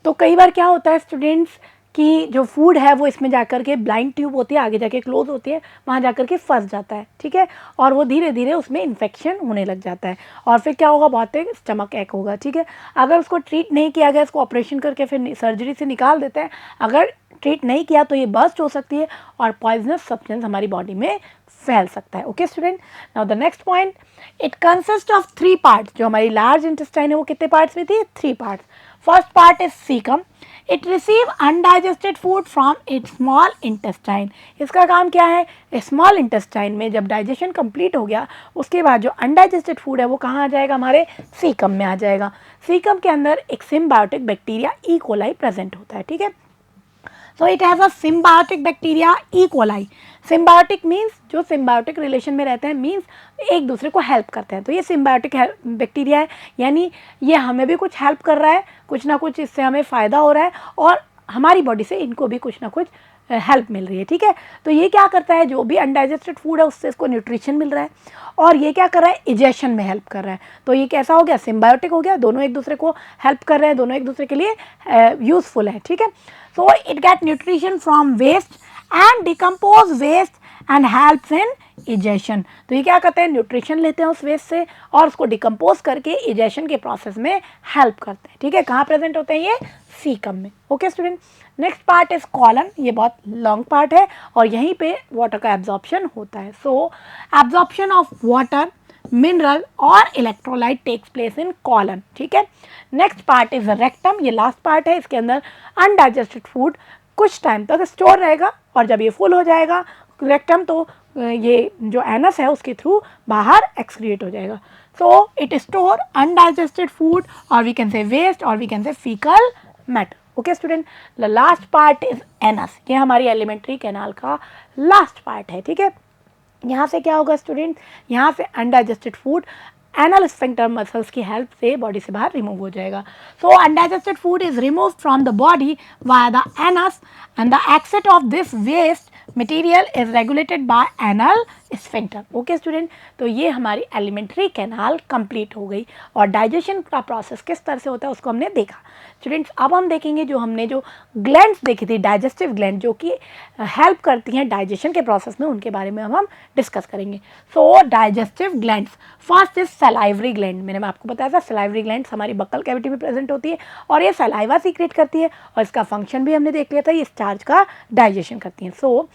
तो कई बार क्या होता है स्टूडेंट्स कि जो फूड है वो इसमें जाकर के ब्लाइंड ट्यूब होती है, आगे जाके क्लोज होती है, वहाँ जाकर के फंस जाता है, ठीक है, और वो धीरे धीरे उसमें इन्फेक्शन होने लग जाता है, और फिर क्या होगा, बहुत तेज स्टमक एक होगा, ठीक है। अगर उसको ट्रीट नहीं किया गया, इसको ऑपरेशन करके फिर सर्जरी से निकाल देते हैं, अगर ट्रीट नहीं किया तो ये बर्स्ट हो सकती है और पॉइजनस सब्सटेंस हमारी बॉडी में फैल सकता है। Okay student, now the next point, it consist of 3 parts. जो हमारी लार्ज इंटेस्टाइन है वो कितने पार्ट्स में थी, 3 parts. First part is caecum, it receive undigested food from its small intestine. इसका काम क्या है, स्मॉल इंटेस्टाइन में जब डाइजेशन कंप्लीट हो गया उसके बाद जो अनडाइजेस्टेड फूड है वो कहाँ आ जाएगा, हमारे सीकम में आ जाएगा। सीकम के अंदर एक symbiotic bacteria E coli present होता है, ठीक है। So it has a symbiotic bacteria E coli. Symbiotic means जो सिम्बायोटिक रिलेशन में रहते हैं, मीन्स एक दूसरे को हेल्प करते हैं, तो ये सिम्बायोटिक बैक्टीरिया है, यानी ये हमें भी कुछ हेल्प कर रहा है, कुछ ना कुछ इससे हमें फ़ायदा हो रहा है और हमारी बॉडी से इनको भी कुछ ना कुछ हेल्प मिल रही है, ठीक है। तो ये क्या करता है, जो भी अनडाइजेस्टेड फूड है उससे इसको न्यूट्रिशन मिल रहा है, और ये क्या कर रहा है, इजेशन में हेल्प कर रहा है। तो ये कैसा हो गया, सिम्बायोटिक हो गया, दोनों एक दूसरे को हेल्प कर रहे हैं, दोनों एक दूसरे के लिए यूजफुल है, ठीक है। So it get nutrition from waste and decompose waste and helps in egestion. तो ये क्या करते हैं, न्यूट्रिशन लेते हैं उस वेस्ट से और उसको डिकम्पोज करके इजेशन के प्रोसेस में हेल्प करते हैं, ठीक है। कहाँ प्रेजेंट होते हैं, ये सीकम में। Okay student, next part is colon, ये बहुत लॉन्ग पार्ट है और यहीं पे वाटर का एब्जॉर्प्शन होता है। So absorption of water, mineral और electrolyte takes place in colon, ठीक है। नेक्स्ट पार्ट इज रेक्टम, ये लास्ट पार्ट है, इसके अंदर अनडाइजेस्टेड फूड कुछ टाइम तक स्टोर रहेगा और जब ये फुल हो जाएगा रेक्टम तो ये जो एनस है उसके थ्रू बाहर एक्सक्रिएट हो जाएगा. So it store undigested food और वी कैन से वेस्ट और we can say faecal matter. Okay student, the last part is anus. ये हमारी एलिमेंट्री कैनाल का लास्ट पार्ट है. ठीक है, यहाँ से क्या होगा स्टूडेंट, यहाँ से undigested food anal sphincter muscles की हेल्प से बॉडी से बाहर रिमूव हो जाएगा. So undigested food is remove from the body via the anus and the exit of this waste material is regulated by anal sphincter. Okay student, तो ये हमारी alimentary canal complete हो गई और डाइजेशन का प्रोसेस किस तरह से होता है उसको हमने देखा. स्टूडेंट्स, अब हम देखेंगे जो हमने जो ग्लैंड्स देखी थी, डाइजेस्टिव ग्लैंड जो कि हेल्प करती हैं डाइजेशन के प्रोसेस में, उनके बारे में हम डिस्कस करेंगे. So digestive glands, first is salivary gland. मैंने आपको बताया था सलाइवरी ग्लैंड हमारी बक्कल कैविटी में प्रेजेंट होती है और ये सलाइवा सीक्रेट करती है और इसका फंक्शन भी हमने देख लिया था, ये स्टार्च का डाइजेशन करती है. सो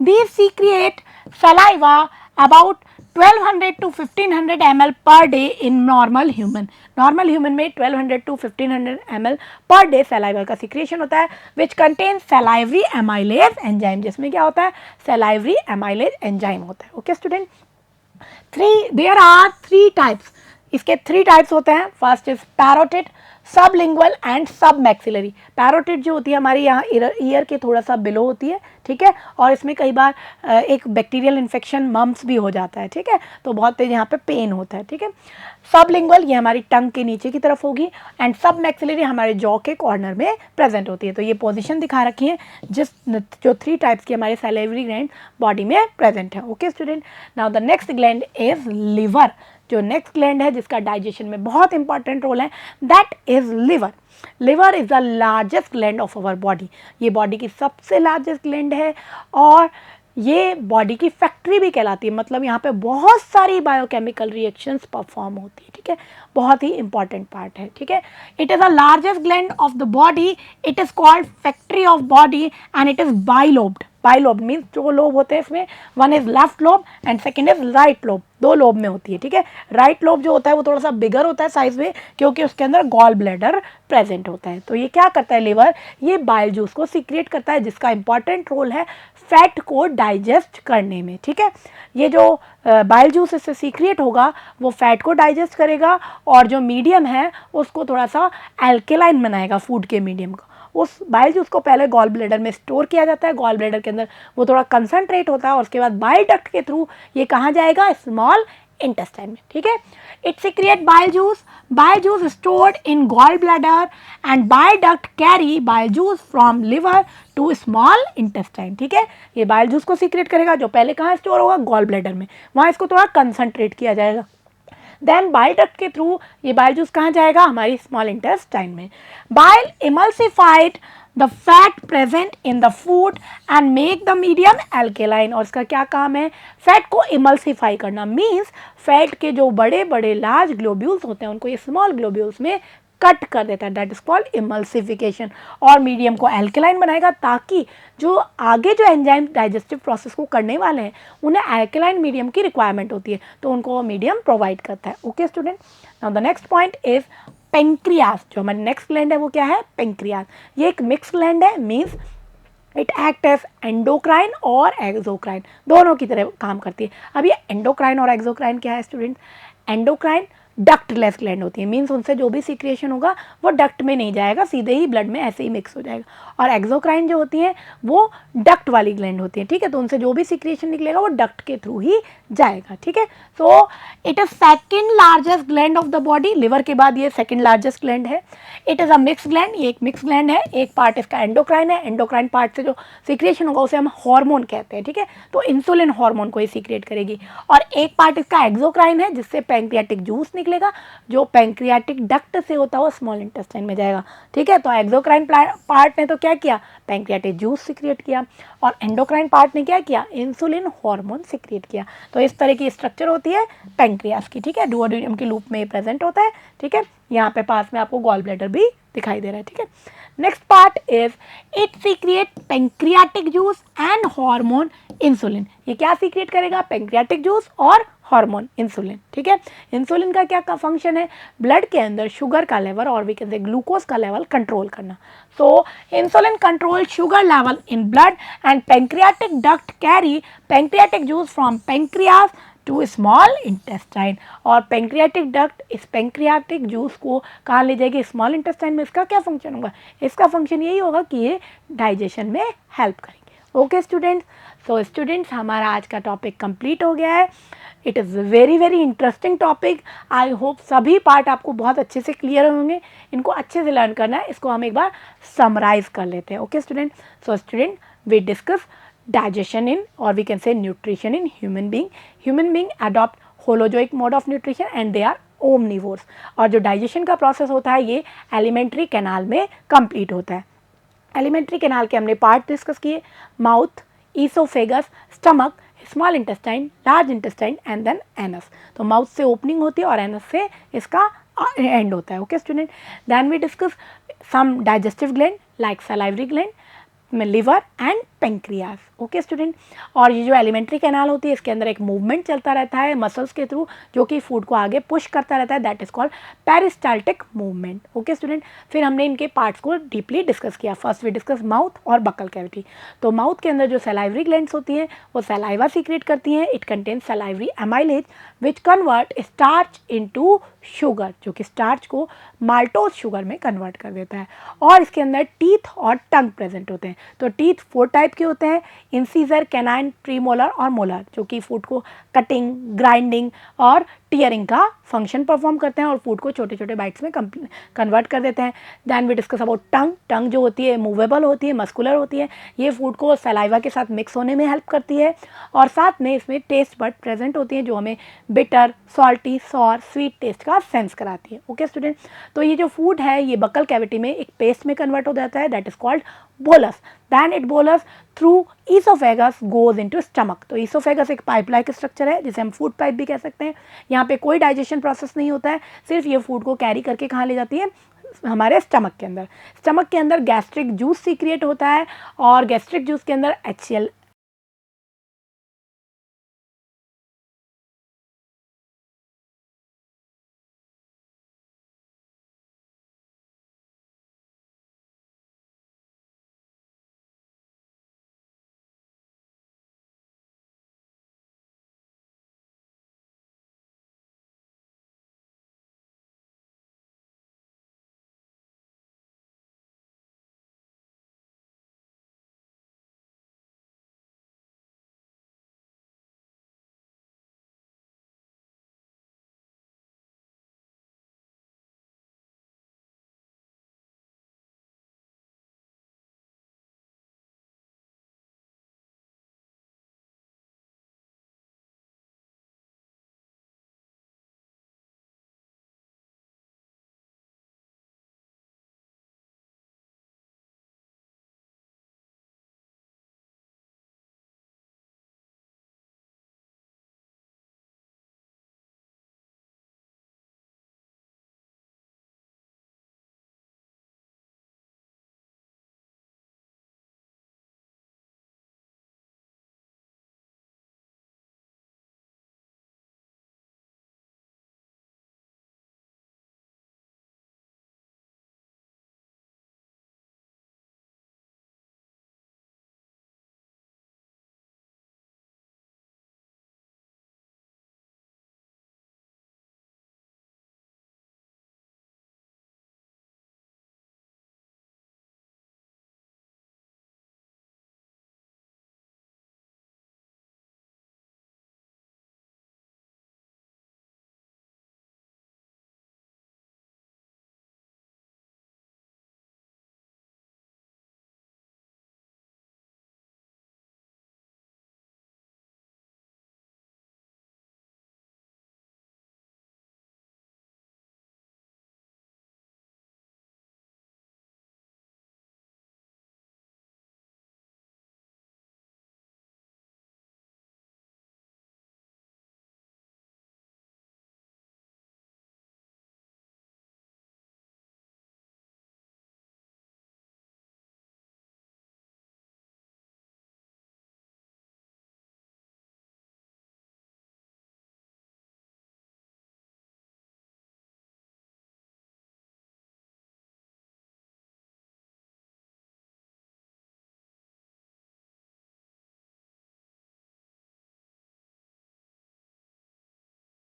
these secrete saliva about 1200 to 1500 ml per day in normal human. Normal human में 1200 to 1500 ml per day saliva का secretion होता है which contains salivary amylase enzyme. जिसमें क्या होता है, salivary amylase enzyme होता है. Okay student, there are three types. इसके 3 टाइप्स होते हैं. First is parotid, sublingual and सब मैक्सिलरी. पैरोटिड जो होती है हमारी यहाँ ईयर के थोड़ा सा बिलो होती है. ठीक है, और इसमें कई बार एक बैक्टीरियल इन्फेक्शन मम्स भी हो जाता है. ठीक है, तो बहुत तेज यहाँ पे पेन होता है. ठीक है, सबलिंगुअल ये हमारी टंग के नीचे की तरफ होगी एंड सब मैक्सिलरी हमारे जॉ के कॉर्नर में प्रेजेंट होती है. तो ये पोजीशन दिखा रखी है जो 3 टाइप्स की हमारे सैलिवरी ग्लैंड बॉडी में प्रेजेंट है. Okay student, now the next gland is liver. जो नेक्स्ट ग्लैंड है जिसका डाइजेशन में बहुत इंपॉर्टेंट रोल है, that is liver. Liver is the largest gland of our body. ये बॉडी की सबसे लार्जेस्ट ग्लैंड है और ये बॉडी की फैक्ट्री भी कहलाती है. मतलब यहाँ पे बहुत सारी बायोकेमिकल रिएक्शंस परफॉर्म होती है. ठीक है, बहुत ही इंपॉर्टेंट पार्ट है. ठीक है, it is the largest gland of the body. It is called factory of body and it is bilobed. Bilobe means 2 lobe होते हैं इसमें, one is left lobe and second is right lobe. 2 lobe में होती है. ठीक है, right lobe जो होता है वो थोड़ा सा बिगर होता है साइज में क्योंकि उसके अंदर गॉल ब्लैडर प्रेजेंट होता है. तो ये क्या करता है लिवर, ये बाइल जूस को सीक्रेट करता है जिसका इंपॉर्टेंट रोल है फैट को डाइजेस्ट करने में. ठीक है, ये जो बाइल जूस इससे सीक्रेट होगा वो फैट को डाइजेस्ट करेगा और जो मीडियम है उसको थोड़ा सा एल्केलाइन बनाएगा फूड के मीडियम को. उस बाइल जूस को पहले गॉल ब्लैडर में स्टोर किया जाता है. गॉल ब्लैडर के अंदर वो थोड़ा कंसंट्रेट होता है और उसके बाद बाइल डक्ट के थ्रू ये कहाँ जाएगा, स्मॉल इंटेस्टाइन में. ठीक है, it secrete bile juice. Bile juice stored in gall bladder and bile duct carry bile juice from liver to small intestine. ठीक है, ये बाइल जूस को सीक्रेट करेगा जो पहले कहाँ स्टोर होगा, गॉल ब्लैडर में. वहाँ इसको थोड़ा कंसंट्रेट किया जाएगा. देन बाइल डक्ट के थ्रू ये बाइल जूस कहाँ जाएगा, हमारी स्मॉल इंटेस्टाइन में. Bile emulsified the fat present in the food and make the medium alkaline. और इसका क्या काम है, फैट को इमल्सिफाई करना. मीन्स फैट के जो बड़े बड़े लार्ज ग्लोब्यूल्स होते हैं उनको ये स्मॉल ग्लोब्यूल्स में कट कर देता है. That is called emulsification. और मीडियम को एल्केलाइन बनाएगा ताकि जो आगे जो एंजाइम डाइजेस्टिव प्रोसेस को करने वाले हैं उन्हें एल्केलाइन मीडियम की रिक्वायरमेंट होती है तो उनको वो मीडियम प्रोवाइड करता है. Okay student, now the next point is pancreas. जो हमारी नेक्स्ट ग्लैंड है वो क्या है, पेंक्रियास. ये एक मिक्स ग्लैंड है. Means it act as endocrine और एक्सोक्राइन, दोनों की तरह काम करती है. अब ये एंडोक्राइन और एक्सोक्राइन क्या है स्टूडेंट, एंडोक्राइन डक्टलेस ग्लैंड होती है. मीन्स उनसे जो भी सीक्रेशन होगा वो डक्ट में नहीं जाएगा, सीधे ही ब्लड में ऐसे ही मिक्स हो जाएगा. और एक्सोक्राइन जो होती है वो डक्ट वाली ग्लैंड होती है. ठीक है, तो उनसे जो भी सीक्रेशन निकलेगा वो डक्ट के थ्रू ही जाएगा. ठीक है, so it is second largest gland of the body. Liver के बाद ये सेकेंड लार्जेस्ट ग्लैंड है. It is a mix gland. ये एक मिक्स ग्लैंड है. एक पार्ट इसका एंडोक्राइन है. एंडोक्राइन पार्ट से जो सीक्रेशन होगा उसे हम हार्मोन कहते हैं. ठीक है, तो इंसुलिन हार्मोन को ही सीक्रेट करेगी. और एक पार्ट इसका एक्सोक्राइन है जिससे पैंक्रियाटिक जूस निकलेगा जो पैंक्रियाटिक डक्ट से होता हुआ स्मॉल इंटेस्टाइन में जाएगा. ठीक है, तो एक्सोक्राइन पार्ट ने तो क्या किया, पैंक्रियाटिक जूस सीक्रेट किया और एंडोक्राइन पार्ट ने क्या किया, इंसुलिन हार्मोन सीक्रेट किया. तो इस तरह की स्ट्रक्चर होती है पैंक्रियास की. ठीक है, डुओडेनम के लूप में प्रेजेंट होता है. ठीक है, यहाँ पे पास में आपको गॉल ब्लैडर भी दिखाई दे रहा है. ठीक है, next part is it secret pancreatic juice and hormone insulin. ये क्या सीक्रेट करेगा, पैंक्रियाटिक जूस और हार्मोन इंसुलिन, ठीक है। इंसुलिन का क्या फंक्शन है, ब्लड के अंदर शुगर का लेवल और वी कैन से ग्लूकोज का लेवल कंट्रोल करना। So insulin control sugar level in blood and pancreatic duct carry pancreatic juice from pancreas to small intestine, और पैंक्रियाटिक डक्ट इस पैंक्रियाटिक जूस को कहाँ ले जाएगी, स्मॉल इंटेस्टाइन में। इसका क्या फंक्शन होगा, इसका फंक्शन यही होगा कि ये डाइजेशन में हेल्प करेंगे। ओके स्टूडेंट्स, सो स्टूडेंट्स हमारा आज का टॉपिक कंप्लीट हो गया है। It is very very interesting topic. I hope सभी पार्ट आपको बहुत अच्छे से क्लियर होंगे। इनको अच्छे से लर्न करना है, इसको हम एक बार समराइज कर लेते हैं। Okay student, so student we discuss digestion in, or we can say nutrition in human being. Human being adopt holozoic mode of nutrition and they are omnivores. और जो digestion का process होता है ये alimentary canal में complete होता है। alimentary canal के हमने part डिस्कस किए, mouth, esophagus, stomach, small intestine, large intestine and then anus. तो माउथ से ओपनिंग होती है और एनस से इसका एंड होता है। Okay student, then we discuss some digestive gland like salivary gland, liver and pancreas. Okay student, और ये जो एलिमेंट्री कैनाल होती है इसके अंदर एक मूवमेंट चलता रहता है मसल्स के थ्रू जो कि फूड को आगे पुश करता रहता है, that is called peristaltic movement. Okay student, फिर हमने इनके पार्ट्स को डीपली डिस्कस किया। फर्स्ट वी डिस्कस माउथ और बकल कैविटी। तो माउथ के अंदर जो सलाइवरी ग्लैंड्स होती हैं वो सलाइवा सीक्रेट करती हैं। It contains salivary amylase which convert starch into sugar, जो कि स्टार्च को माल्टोज शुगर में कन्वर्ट कर देता है। और इसके अंदर टीथ और टंग प्रेजेंट होते हैं। तो टीथ 4 टाइप के होते हैं, इंसीजर, कैनाइन, प्रीमोलर और मोलर, जो कि फूड को कटिंग, ग्राइंडिंग और टीयरिंग का फंक्शन परफॉर्म करते हैं और फूड को छोटे छोटे बाइट्स में कन्वर्ट कर देते हैं। दैन वी डिस्कस अबाउट टंग। टंग जो होती है मूवेबल होती है, मस्कुलर होती है, ये फूड को सलाइवा के साथ मिक्स होने में हेल्प करती है और साथ में इसमें टेस्ट बड प्रेजेंट होती हैं जो हमें bitter, salty, sour, sweet taste का सेंस कराती है। ओके स्टूडेंट, तो ये जो फूड है ये बकल कैविटी में एक पेस्ट में कन्वर्ट हो जाता है, that is called bolus. Than it bolus through oesophagus goes into stomach. तो ईसोफेगस एक पाइप लाइक स्ट्रक्चर है जिसे हम फूड पाइप भी कह सकते हैं। यहाँ पे कोई डाइजेशन प्रोसेस नहीं होता है, सिर्फ ये फूड को कैरी करके कहाँ ले जाती है, हमारे स्टमक के अंदर। स्टमक के अंदर गैस्ट्रिक जूस सीक्रिएट होता है और गैस्ट्रिक जूस के अंदर HCl